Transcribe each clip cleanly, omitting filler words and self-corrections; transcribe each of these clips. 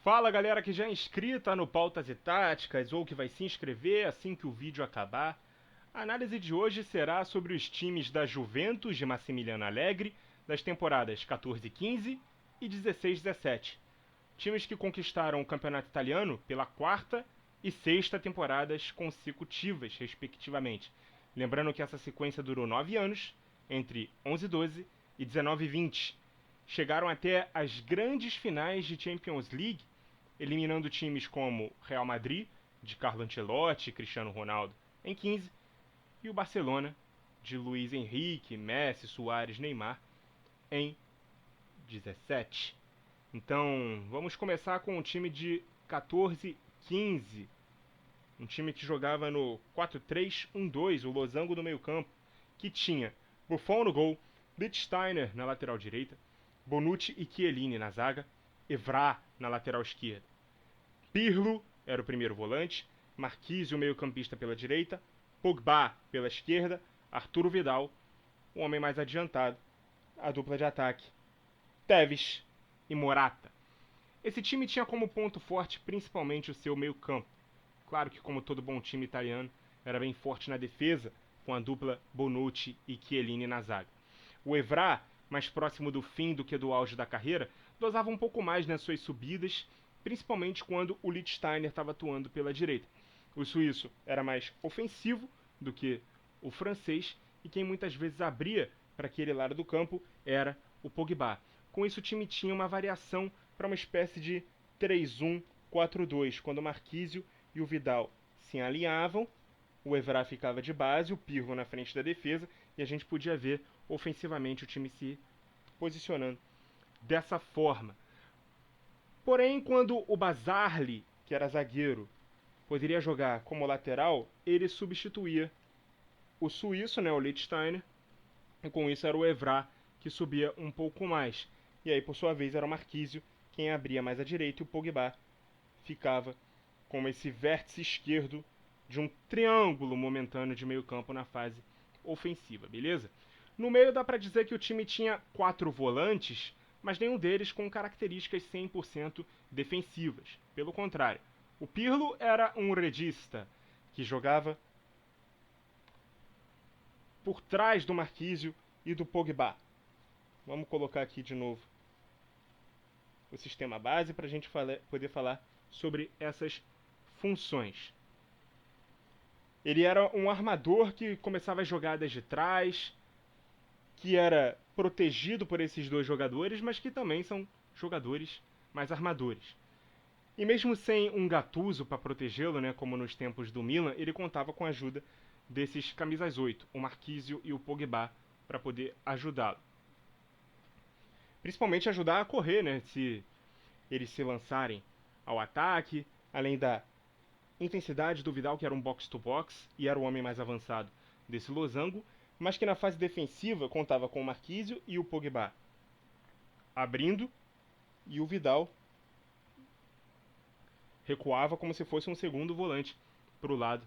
Fala galera que já é inscrita no Pautas e Táticas ou que vai se inscrever assim que o vídeo acabar. A análise de hoje será sobre os times da Juventus de Massimiliano Allegri das temporadas 14-15 e 16-17. Times que conquistaram o campeonato italiano pela quarta e sexta temporadas consecutivas, respectivamente. Lembrando que essa sequência durou 9 anos, entre 11-12 e 19-20. Chegaram até as grandes finais de Champions League, eliminando times como Real Madrid, de Carlo Ancelotti e Cristiano Ronaldo, em 15, e o Barcelona, de Luiz Henrique, Messi, Suárez, Neymar, em 17. Então, vamos começar com o time de 14-15. Um time que jogava no 4-3-1-2, o losango do meio-campo, que tinha Buffon no gol, Lichtsteiner na lateral direita, Bonucci e Chiellini na zaga, Evra na lateral esquerda. Pirlo era o primeiro volante, Marquise o meio-campista pela direita, Pogba pela esquerda, Arturo Vidal, o homem mais adiantado, a dupla de ataque, Tevez e Morata. Esse time tinha como ponto forte principalmente o seu meio-campo. Claro que, como todo bom time italiano, era bem forte na defesa, com a dupla Bonucci e Chiellini na zaga. O Evra, mais próximo do fim do que do auge da carreira, dosava um pouco mais nas suas subidas, principalmente quando o Lichtsteiner estava atuando pela direita. O suíço era mais ofensivo do que o francês, e quem muitas vezes abria para aquele lado do campo era o Pogba. Com isso, o time tinha uma variação para uma espécie de 3-1-4-2, quando o Marquísio e o Vidal se alinhavam, o Evra ficava de base, o Pirlo na frente da defesa, e a gente podia ver ofensivamente o time se posicionando dessa forma. Porém, quando o Bazzarli, que era zagueiro, poderia jogar como lateral, ele substituía o suíço, né, o Lichtsteiner, e com isso era o Evra que subia um pouco mais. E aí, por sua vez, era o Marquísio quem abria mais à direita e o Pogba ficava como esse vértice esquerdo de um triângulo momentâneo de meio campo na fase ofensiva, beleza? No meio dá para dizer que o time tinha 4 volantes, mas nenhum deles com características 100% defensivas. Pelo contrário, o Pirlo era um redista que jogava por trás do Marquísio e do Pogba. Vamos colocar aqui de novo o sistema base para a gente poder falar sobre essas funções. Ele era um armador que começava as jogadas de trás, que era protegido por esses dois jogadores, mas que também são jogadores mais armadores. E mesmo sem um Gattuso para protegê-lo, né, como nos tempos do Milan, ele contava com a ajuda desses camisas 8, o Marquísio e o Pogba, para poder ajudá-lo. Principalmente ajudar a correr, né, se eles se lançarem ao ataque, além da intensidade do Vidal, que era um box-to-box e era o homem mais avançado desse losango, mas que na fase defensiva contava com o Marquísio e o Pogba abrindo, e o Vidal recuava como se fosse um segundo volante para o lado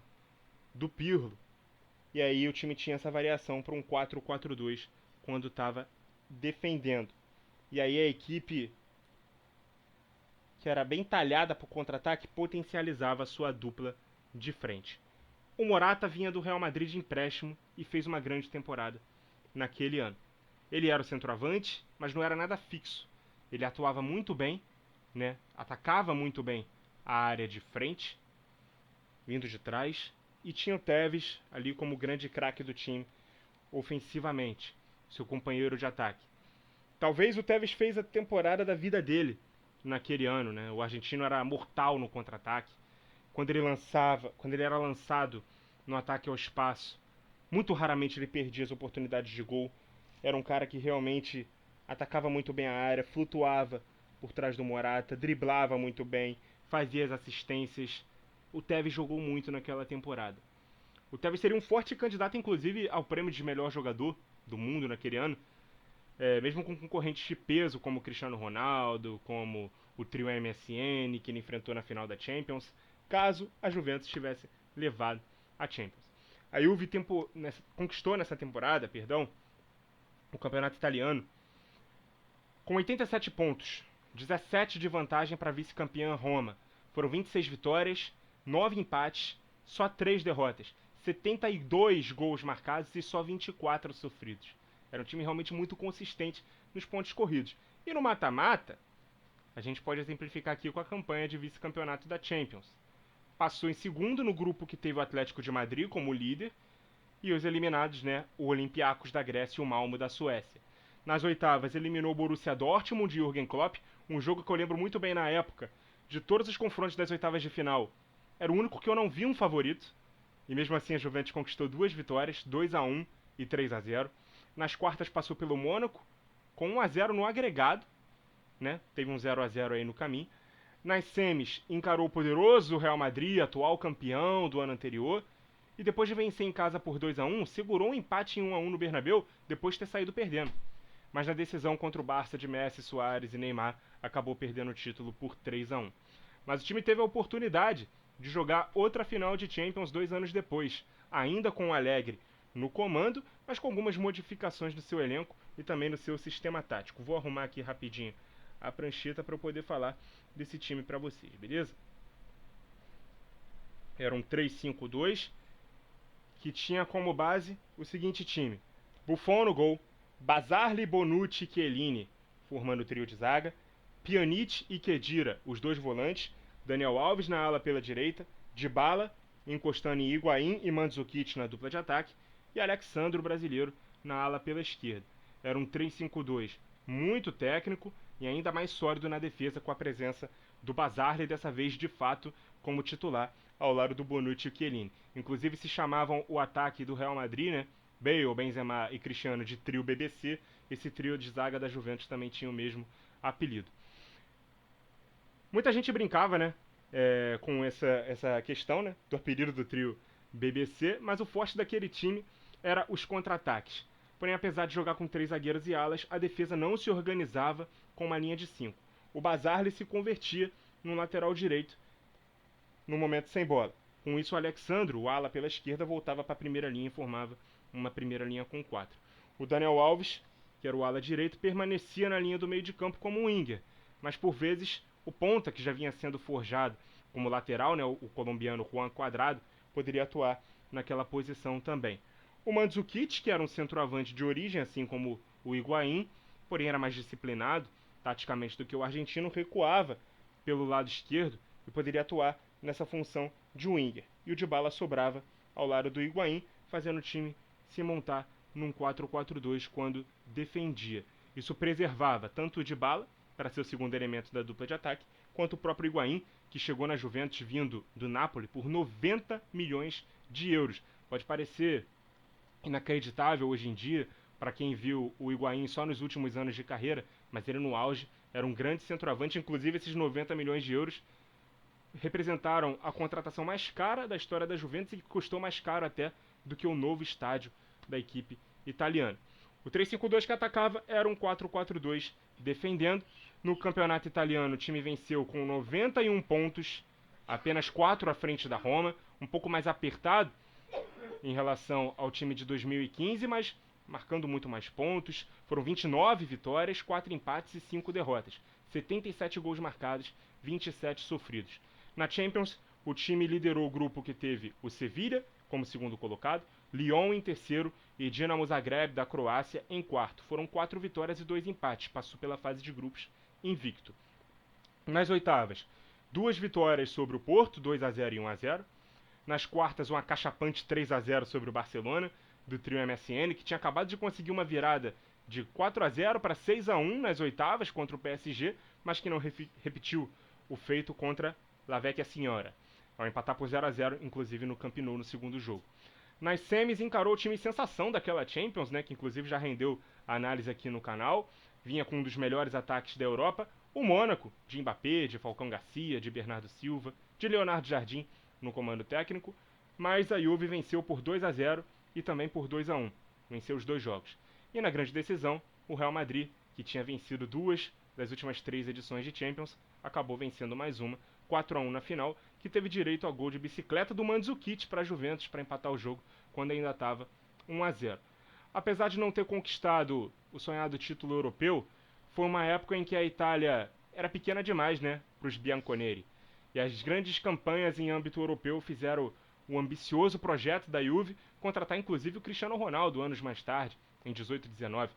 do Pirlo. E aí o time tinha essa variação para um 4-4-2 quando estava defendendo. E aí a equipe, que era bem talhada para o contra-ataque, potencializava a sua dupla de frente. O Morata vinha do Real Madrid de empréstimo e fez uma grande temporada naquele ano. Ele era o centroavante, mas não era nada fixo. Ele atuava muito bem, né? Atacava muito bem a área de frente, vindo de trás, e tinha o Tevez ali como grande craque do time ofensivamente, seu companheiro de ataque. Talvez o Tevez fez a temporada da vida dele naquele ano, né? O argentino era mortal no contra-ataque. Quando ele era lançado no ataque ao espaço, muito raramente ele perdia as oportunidades de gol. Era um cara que realmente atacava muito bem a área, flutuava por trás do Morata, driblava muito bem, fazia as assistências. O Tevez jogou muito naquela temporada. O Tevez seria um forte candidato, inclusive, ao prêmio de melhor jogador do mundo naquele ano, mesmo com concorrentes de peso como Cristiano Ronaldo, como o trio MSN que ele enfrentou na final da Champions, caso a Juventus tivesse levado a Champions. A Juve conquistou nessa temporada, o campeonato italiano com 87 pontos, 17 de vantagem para a vice-campeã Roma. Foram 26 vitórias, 9 empates, só 3 derrotas. 72 gols marcados e só 24 sofridos. Era um time realmente muito consistente nos pontos corridos. E no mata-mata, a gente pode exemplificar aqui com a campanha de vice-campeonato da Champions. Passou em segundo no grupo que teve o Atlético de Madrid como líder, e os eliminados, né, o Olympiacos da Grécia e o Malmo da Suécia. Nas oitavas, eliminou o Borussia Dortmund de Jürgen Klopp, um jogo que eu lembro muito bem na época. De todos os confrontos das oitavas de final, era o único que eu não vi um favorito, e mesmo assim a Juventus conquistou 2 vitórias, 2-1 e 3-0. Nas quartas passou pelo Mônaco, com 1-0 no agregado, né? Teve um 0-0 aí no caminho. Nas semis, encarou o poderoso Real Madrid, atual campeão do ano anterior, e depois de vencer em casa por 2-1, segurou um empate em 1-1 no Bernabéu, depois de ter saído perdendo. Mas na decisão contra o Barça de Messi, Suárez e Neymar, acabou perdendo o título por 3-1. Mas o time teve a oportunidade de jogar outra final de Champions 2 anos depois, ainda com o Allegri no comando, mas com algumas modificações no seu elenco e também no seu sistema tático. Vou arrumar aqui rapidinho a prancheta para eu poder falar desse time para vocês, beleza? Era um 3-5-2 que tinha como base o seguinte time: Buffon no gol, Bazzarli, Bonucci e Chiellini formando o trio de zaga, Pjanic e Khedira, os dois volantes, Daniel Alves na ala pela direita, Dybala encostando em Higuaín e Mandzukic na dupla de ataque e Alexandro, brasileiro, na ala pela esquerda. Era um 3-5-2 muito técnico e ainda mais sólido na defesa, com a presença do Bazzarli, dessa vez de fato como titular, ao lado do Bonucci e Chiellini. Inclusive se chamavam o ataque do Real Madrid, né, Bale, Benzema e Cristiano, de trio BBC. Esse trio de zaga da Juventus também tinha o mesmo apelido. Muita gente brincava, né, com essa questão, né, do apelido do trio BBC, mas o forte daquele time era os contra-ataques. Porém, apesar de jogar com 3 zagueiros e alas, a defesa não se organizava com uma linha de 5. O Bazzarli se convertia no lateral direito no momento sem bola. Com isso, o Alexandro, o ala pela esquerda, voltava para a primeira linha e formava uma primeira linha com 4. O Daniel Alves, que era o ala direito, permanecia na linha do meio de campo como um winger, mas por vezes o ponta, que já vinha sendo forjado como lateral, né, o colombiano Juan Cuadrado, poderia atuar naquela posição também. O Mandzukic, que era um centroavante de origem, assim como o Higuaín, porém era mais disciplinado taticamente do que o argentino, recuava pelo lado esquerdo e poderia atuar nessa função de winger. E o Dybala sobrava ao lado do Higuaín, fazendo o time se montar num 4-4-2 quando defendia. Isso preservava tanto o Dybala, para ser o segundo elemento da dupla de ataque, quanto o próprio Higuaín, que chegou na Juventus vindo do Napoli por 90 milhões de euros. Pode parecer inacreditável hoje em dia para quem viu o Higuaín só nos últimos anos de carreira, mas ele no auge era um grande centroavante. Inclusive esses 90 milhões de euros representaram a contratação mais cara da história da Juventus e que custou mais caro até do que o novo estádio da equipe italiana. O 3-5-2 que atacava era um 4-4-2 defendendo. No campeonato italiano, o time venceu com 91 pontos, apenas 4 à frente da Roma, um pouco mais apertado em relação ao time de 2015, mas marcando muito mais pontos. Foram 29 vitórias, 4 empates e 5 derrotas. 77 gols marcados, 27 sofridos. Na Champions, o time liderou o grupo que teve o Sevilla como segundo colocado, Lyon em terceiro e Dinamo Zagreb da Croácia em quarto. Foram 4 vitórias e 2 empates, passou pela fase de grupos invicto. Nas oitavas, 2 vitórias sobre o Porto, 2-0 e 1-0. Nas quartas, um acachapante 3-0 sobre o Barcelona, do trio MSN, que tinha acabado de conseguir uma virada de 4-0 para 6-1 nas oitavas contra o PSG, mas que não repetiu o feito contra La Vecchia Signora, ao empatar por 0-0, inclusive no Camp Nou no segundo jogo. Nas semis, encarou o time sensação daquela Champions, né, que inclusive já rendeu a análise aqui no canal. Vinha com um dos melhores ataques da Europa, o Mônaco, de Mbappé, de Falcão Garcia, de Bernardo Silva, de Leonardo Jardim no comando técnico, mas a Juve venceu por 2-0 e também por 2-1, venceu os 2 jogos. E na grande decisão, o Real Madrid, que tinha vencido 2 das últimas 3 edições de Champions, acabou vencendo mais uma, 4-1 na final, que teve direito ao gol de bicicleta do Mandzukic para a Juventus para empatar o jogo quando ainda estava 1-0. Apesar de não ter conquistado o sonhado título europeu, foi uma época em que a Itália era pequena demais, né, para os bianconeri. E as grandes campanhas em âmbito europeu fizeram o ambicioso projeto da Juve contratar inclusive o Cristiano Ronaldo anos mais tarde, em 18 e 19.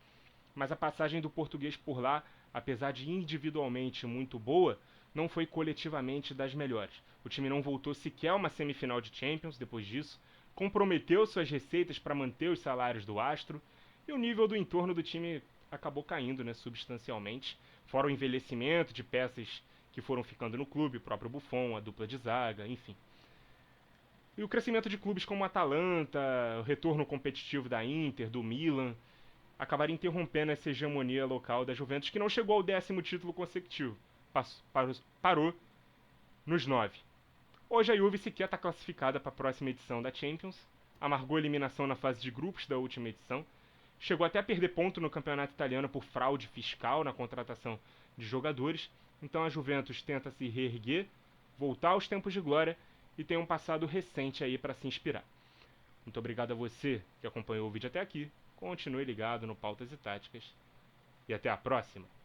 Mas a passagem do português por lá, apesar de individualmente muito boa, não foi coletivamente das melhores. O time não voltou sequer a uma semifinal de Champions depois disso, comprometeu suas receitas para manter os salários do astro, e o nível do entorno do time acabou caindo, né, substancialmente, fora o envelhecimento de peças que foram ficando no clube, o próprio Buffon, a dupla de zaga, enfim. E o crescimento de clubes como a Atalanta, o retorno competitivo da Inter, do Milan, acabaram interrompendo essa hegemonia local da Juventus, que não chegou ao 10º título consecutivo. Parou nos 9. Hoje a Juve sequer está classificada para a próxima edição da Champions, amargou a eliminação na fase de grupos da última edição, chegou até a perder ponto no campeonato italiano por fraude fiscal na contratação de jogadores, então a Juventus tenta se reerguer, voltar aos tempos de glória e tem um passado recente aí para se inspirar. Muito obrigado a você que acompanhou o vídeo até aqui, continue ligado no Pautas e Táticas e até a próxima!